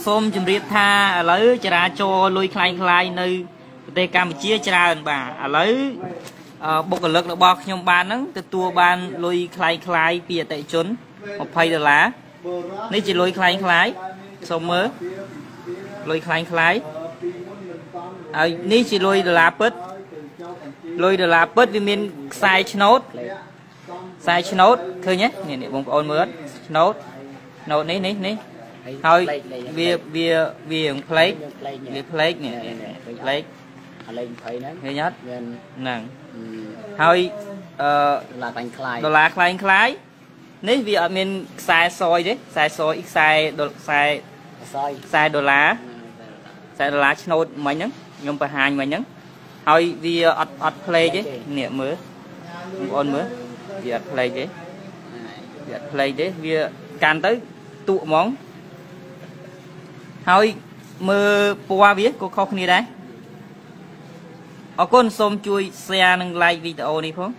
សូមជម្រាបថាឥឡូវចរាចរណ៍លុយខ្លាំងៗនៅប្រទេសកម្ពុជាច្រើនបាទឥឡូវបុគ្គលិករបស់ខ្ញុំបានហ្នឹងទទួលបានលុយខ្លាំងៗពីអតិថិជន$20នេះជាលុយខ្លាំងៗសូមមើលលុយខ្លាំងៗហើយនេះជាលុយ$ពិតលុយ$ពិតវាមានខ្សែឆ្នោតឃើញទេនេះបងប្អូនមើលឆ្នោតនេះហើយវាផ្លេកនេះផ្លេកលេង20ហ្នឹងឃើញអត់ហ្នឹងហើយដុល្លារខ្លាំងនេះវាអត់មានខ្សែសយទេខ្សែសយខ្សែ$ឆ្នោតមិញហ្នឹងខ្ញុំបង្ហាញមិញហ្នឹងហើយវាអត់ផ្លេកទេនេះមើលបងប្អូនមើលវាអត់ផ្លេកទេវាកាន់ទៅទូកហ្មងហើយមើលពណ៌វាក៏ខុសគ្នាដែរអរគុណសូមជួយ share និង like វីដេអូនេះផង